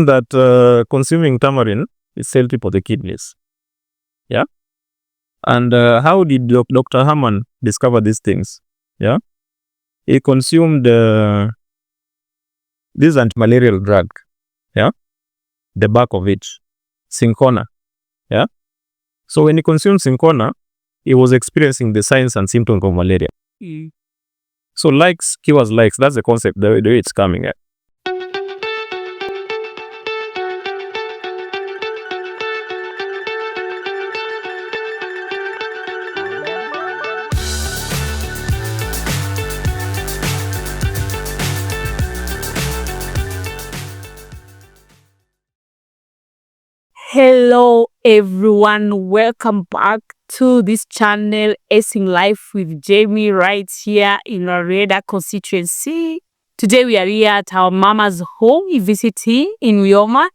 that consuming tamarind is healthy for the kidneys. Yeah. And how did Dr. Hamann discover these things? Yeah. He consumed this anti-malarial drug. Yeah. The bark of it, cinchona. Yeah. So when he consumed cinchona, he was experiencing the signs and symptoms of malaria. So likes cures likes. That's the concept, the way it's coming at. Hello everyone, welcome back to this channel, Acing Life with Jamie, right here in Reda constituency. Today we are here at our mama's home, visiting in Wyoma,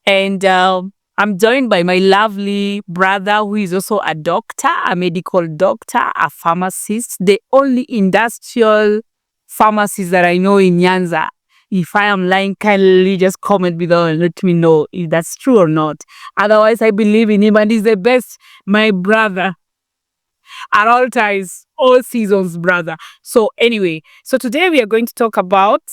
and I'm joined by my lovely brother who is also a doctor, a medical doctor, a pharmacist, the only industrial pharmacist that I know in Nyanza. If I am lying, kindly just comment below and let me know if that's true or not. Otherwise, I believe in him and he's the best, my brother. At all times, all seasons, brother. So anyway, so today we are going to talk about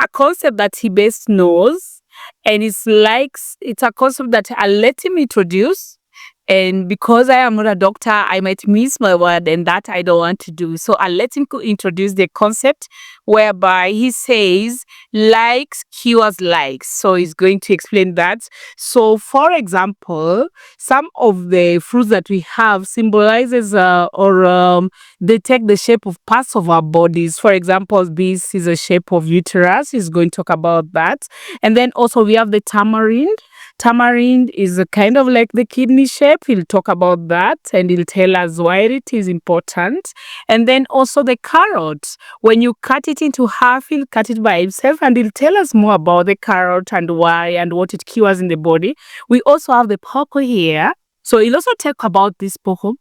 a concept that he best knows. And it's a concept that I'll let him introduce. And because I am not a doctor, I might miss my word, and that I don't want to do. So I'll let him introduce the concept whereby he says likes cures likes. So he's going to explain that. So for example, some of the fruits that we have symbolizes they take the shape of parts of our bodies. For example, this is a shape of uterus. He's going to talk about that. And then also we have the tamarind. Tamarind is a kind of like the kidney shape. He'll talk about that and he'll tell us why it is important. And then also the carrot. When you cut it into half, he'll cut it by himself and he'll tell us more about the carrot and why and what it cures in the body. We also have the pawpaw here. So he'll also talk about this pawpaw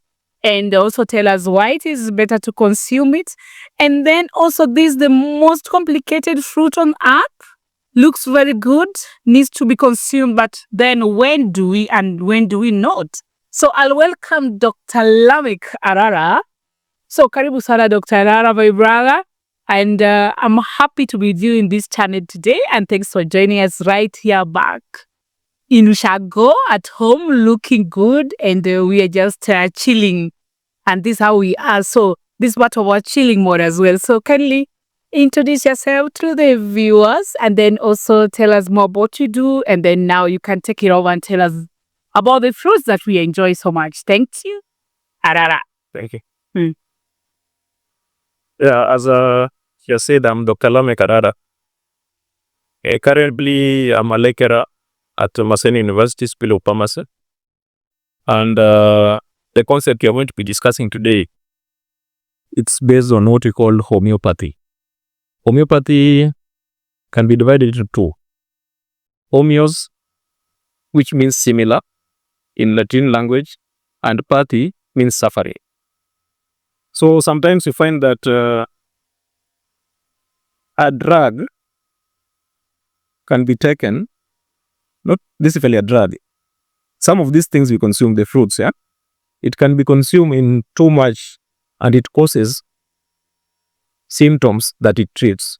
and also tell us why it is better to consume it. And then also this is the most complicated fruit on earth. Looks very good, needs to be consumed, but then when do we and when do we not? So I'll welcome Dr. Lamek Arara. So karibu sana Dr. Arara, my brother. And I'm happy to be with you in this channel today. And thanks for joining us right here back in Ushago at home, looking good. And we are just chilling. And this is how we are. So this is part of our chilling mode as well. So kindly introduce yourself to the viewers and then also tell us more about what you do. And then now you can take it over and tell us about the fruits that we enjoy so much. Thank you. Arara. Thank you. Yeah, as you said, I'm Dr. Lamek Arara. Currently, I'm a lecturer at Maseni University School of Pharmacy. And the concept we are going to be discussing today, it's based on what we call homeopathy. Homeopathy can be divided into two. Homeos, which means similar in Latin language, and pathy means suffering. So sometimes you find that a drug can be taken, not necessarily a drug. Some of these things we consume, the fruits, yeah, it can be consumed in too much and it causes symptoms that it treats.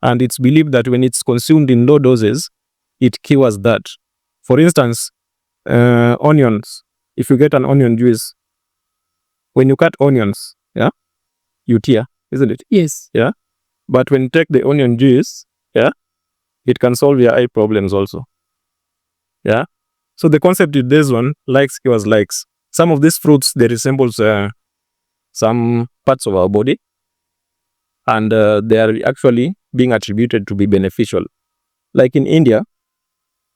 And it's believed that when it's consumed in low doses, it cures that. For instance, onions. If you get an onion juice, when you cut onions, yeah, you tear, isn't it? Yes. Yeah. But when you take the onion juice, yeah, it can solve your eye problems also. Yeah. So the concept with this one, likes cures likes. Some of these fruits, they resemble some parts of our body. And they are actually being attributed to be beneficial. Like in India,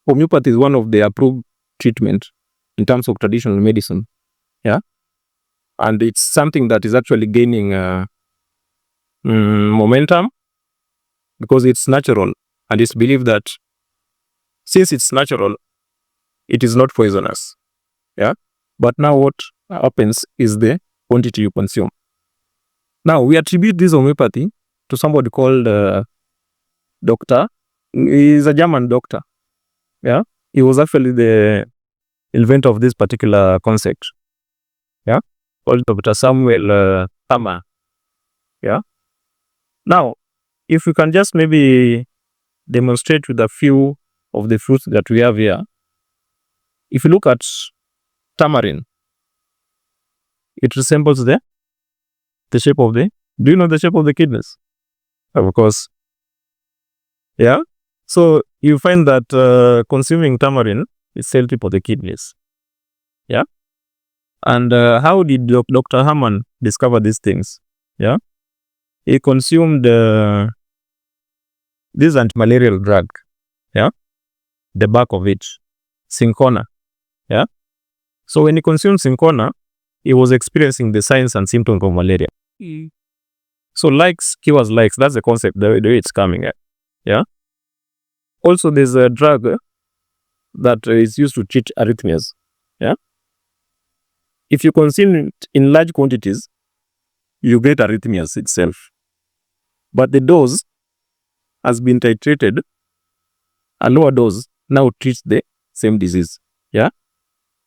homeopathy is one of the approved treatment in terms of traditional medicine. Yeah. And it's something that is actually gaining momentum because it's natural. And it's believed that since it's natural, it is not poisonous. Yeah. But now what happens is the quantity you consume. Now, we attribute this homeopathy to somebody called Doctor. He's a German doctor. Yeah, he was actually the inventor of this particular concept. Yeah, called Dr. Samuel Tama. Yeah. Now, if we can just maybe demonstrate with a few of the fruits that we have here. If you look at tamarind, it resembles the shape of the. Do you know the shape of the kidneys? Of course. Yeah. So you find that consuming tamarind is healthy for the kidneys. Yeah. And how did Dr. Hamann discover these things? Yeah. He consumed this anti-malarial drug. Yeah. The bark of it, cinchona. Yeah. So when he consumed cinchona, he was experiencing the signs and symptoms of malaria. So likes cures likes. That's the concept, the way it's coming at. Yeah. Also, there's a drug that is used to treat arrhythmias. Yeah. If you consume it in large quantities, you get arrhythmias itself. But the dose has been titrated. A lower dose now treats the same disease. Yeah.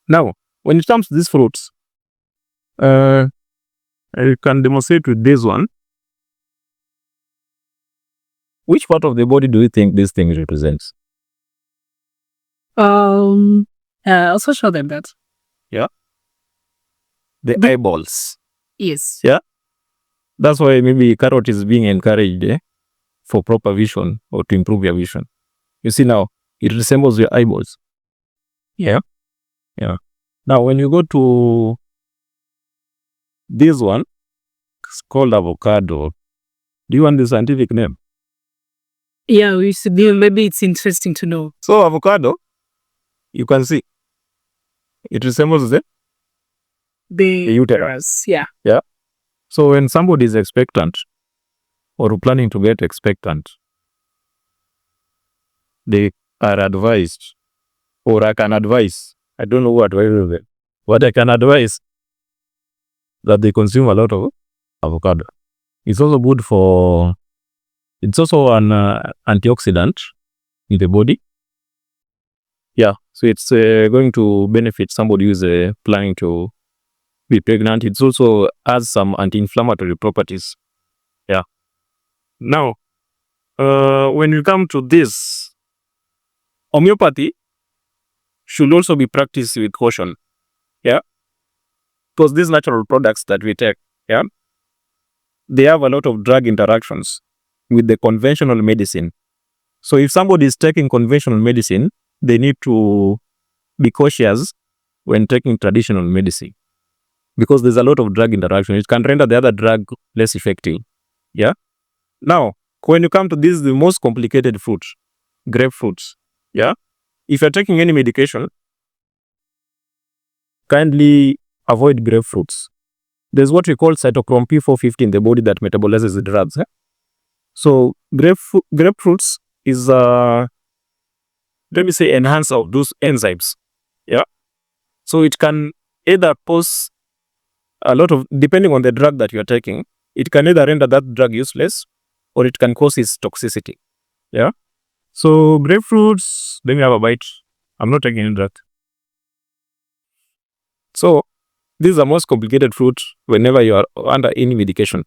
Now, when it comes to these fruits, I can demonstrate with this one. Which part of the body do you think this thing represents? Also show them that. The eyeballs. Yes. Yeah. That's why maybe carrot is being encouraged for proper vision or to improve your vision. You see now, it resembles your eyeballs. Yeah. Yeah. Now, when you go to this one, it's called avocado. Do you want the scientific name? Yeah, we should do. Maybe it's interesting to know. So, avocado, you can see, it resembles the uterus. Yeah. Yeah. So, when somebody is expectant or planning to get expectant, they are advised, or I can advise, I don't know what way to it, but I can advise that they consume a lot of avocado. It's also good for, it's also an antioxidant in the body. Yeah, so it's going to benefit somebody who's planning to be pregnant. It also has some anti-inflammatory properties. Yeah. Now, when you come to this, homeopathy should also be practiced with caution. Yeah. Because these natural products that we take, yeah, they have a lot of drug interactions with the conventional medicine. So if somebody is taking conventional medicine, they need to be cautious when taking traditional medicine, because there's a lot of drug interaction. It can render the other drug less effective. Yeah. Now, when you come to this, the most complicated fruit, grapefruits. Yeah. If you're taking any medication, kindly avoid grapefruits. There's what we call cytochrome P450 in the body that metabolizes the drugs. So grapefruits is let me say enhancer of those enzymes. Yeah. So it can either pose a lot of, depending on the drug that you are taking, it can either render that drug useless or it can cause its toxicity. Yeah. So grapefruits, let me have a bite. I'm not taking any drug. So this is the most complicated fruit whenever you are under any medication.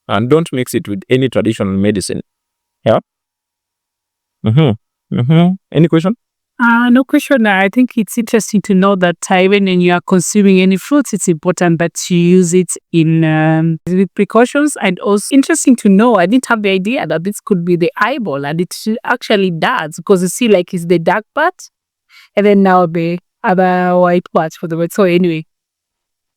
And don't mix it with any traditional medicine. Yeah. Any question? No question. I think it's interesting to know that even when you are consuming any fruits, it's important that you use it in with precautions. And also interesting to know, I didn't have the idea that this could be the eyeball, and it actually does, because you see, like, it's the dark part, and then now the other white part for the word. So anyway,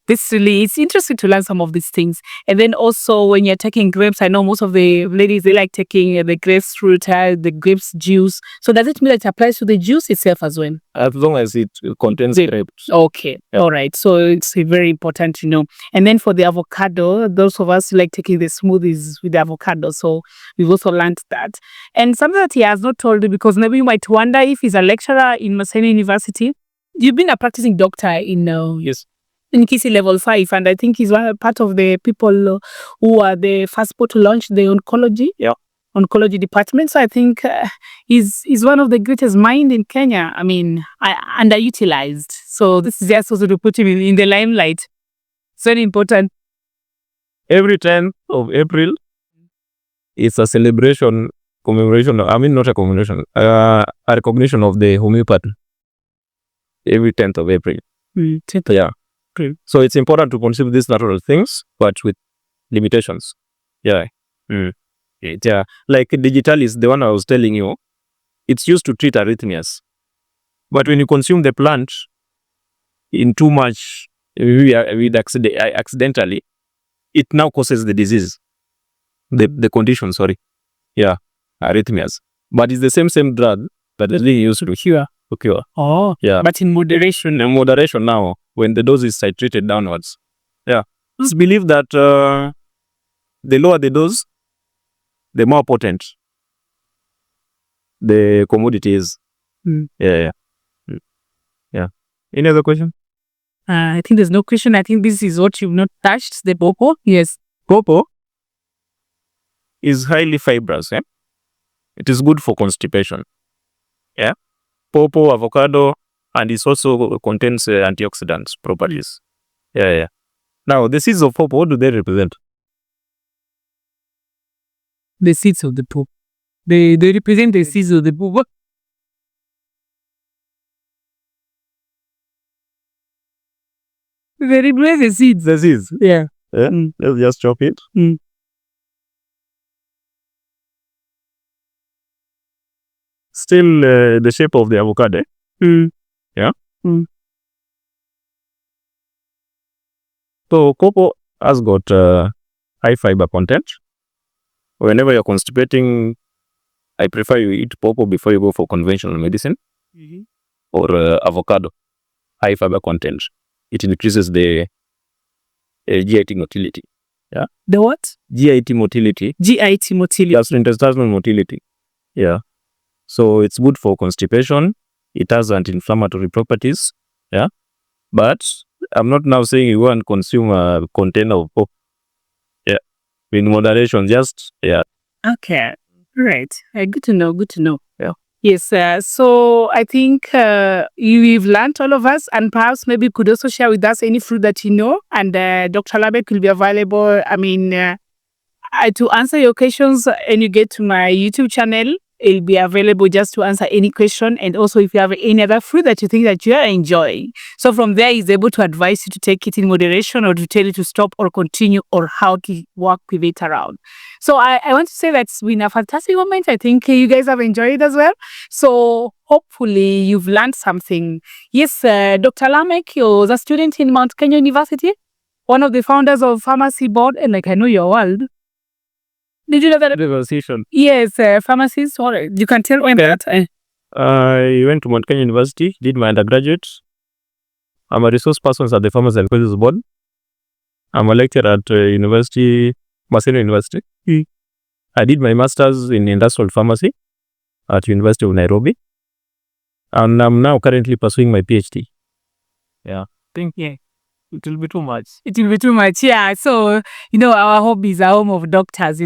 it's interesting to learn some of these things. And then also when you're taking grapes, I know most of the ladies, they like taking the grapes fruit, the grapes juice. So does it mean that it applies to the juice itself as well? As long as it contains grapes. Okay. Yeah. All right. So it's very important to know. And then for the avocado, those of us who like taking the smoothies with the avocado. So we've also learned that. And something that he has not told you, because maybe you might wonder if he's a lecturer in Maseno University. You've been a practicing doctor in Yes. In Kisi level 5, and I think he's part of the people who are the first people to launch the oncology. Yeah. oncology department. So I think he's one of the greatest mind in Kenya. I mean, underutilized. So this is just also to put him in the limelight. It's very important. Every 10th of April is a celebration, commemoration. I mean, not a commemoration, a recognition of the homeopathy. Every 10th of April. Yeah. So it's important to consume these natural things, but with limitations. Yeah. Yeah. Like digitalis, the one I was telling you, it's used to treat arrhythmias. But when you consume the plant in too much, accidentally, it now causes the disease, the condition, sorry. Yeah, arrhythmias. But it's the same drug that is being used to cure. Oh, yeah. But in moderation. In moderation now, when the dose is titrated downwards. Yeah. Just believe that the lower the dose, the more potent the commodity is. Yeah. Any other question? I think there's no question. I think this is what you've not touched, the popo. Yes. Popo is highly fibrous. It is good for constipation. Yeah. Popo, avocado, and it also contains antioxidants properties. Yeah. Now, the seeds of popo, what do they represent? The seeds of the popo. They represent the seeds of the popo. They represent the seeds. The seeds. Yeah. Let's just chop it. Still the shape of the avocado. Yeah. So popo has got high fiber content. Whenever you're constipating, I prefer you eat popo before you go for conventional medicine or avocado. High fiber content. It increases the GIT motility. Yeah. The what? GIT motility. GIT motility. Gastrointestinal motility. Yeah. So it's good for constipation. It has anti-inflammatory properties. Yeah. But I'm not now saying you go and consume a container of popo. Yeah. In moderation, just, yeah. Okay. Right. Good to know. Yeah. Yes. So I think we've learned, all of us, and perhaps maybe you could also share with us any fruit that you know. And Dr. Lamek will be available. I mean, to answer your questions, and you get to my YouTube channel, it'll be available just to answer any question. And also, if you have any other fruit that you think that you are enjoying, so from there, he's able to advise you to take it in moderation, or to tell you to stop or continue, or how to work with it around. So I want to say that's been a fantastic moment. I think you guys have enjoyed it as well. So hopefully you've learned something. Yes, Dr. Lamek, you're a student in Mount Kenya University, one of the founders of Pharmacy Board, and I know your world. Did you know that? Conversation. Yes, pharmacist. You can tell when that. I went to Mount Kenya University, did my undergraduate. I'm a resource person at the Pharmacy and Quality Board. I'm a lecturer at Maseno University. I did my master's in industrial pharmacy at University of Nairobi. And I'm now currently pursuing my PhD. Yeah. It will be too much. Yeah. So, our home is a home of doctors,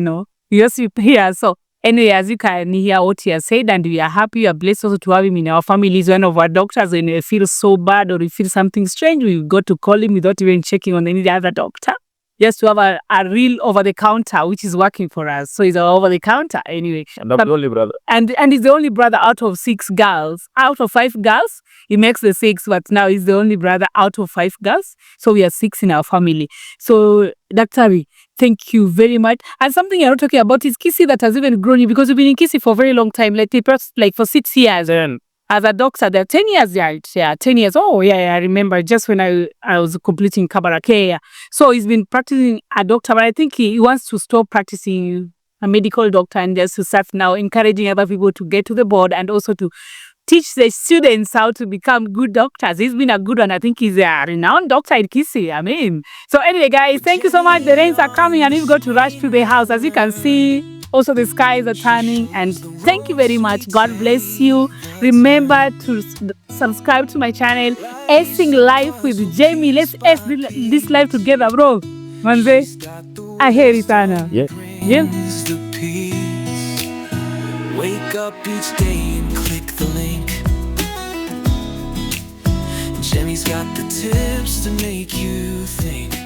Yes, we here. So, anyway, as you can hear what he has said, and we are happy, we are blessed also to have him in our family. He's one of our doctors. When we feel so bad or we feel something strange, we go to call him without even checking on any other doctor. Just to have a real over-the-counter, which is working for us. So he's our over-the-counter anyway. And I'm the only brother. And he's the only brother out of 6 girls. Out of 5 girls, he makes the 6, but now he's the only brother out of 5 girls. So we are 6 in our family. So, Dr. Thank you very much. And something you're not talking about is Kisi that has even grown you, because you've been in Kisi for a very long time, like for 6 years. As a doctor, they're 10 years, yeah, 10 years. Oh, yeah, I remember just when I was completing Kabarak. Yeah. So he's been practicing a doctor, but I think he wants to stop practicing a medical doctor and just to start now encouraging other people to get to the board and also to teach the students how to become good doctors. He's been a good one. I think he's a renowned doctor in Kisi. I mean, so anyway, guys, thank you so much. The rains are coming and we've got to rush to the house. As you can see, also the skies are turning, and thank you very much. God bless you. Remember to subscribe to my channel, Acing Life with Jamie. Let's ace this life together, bro. Manze, I hear it, Anna. Yeah. Yeah. up each day and click the link. Jimmy's got the tips to make you think.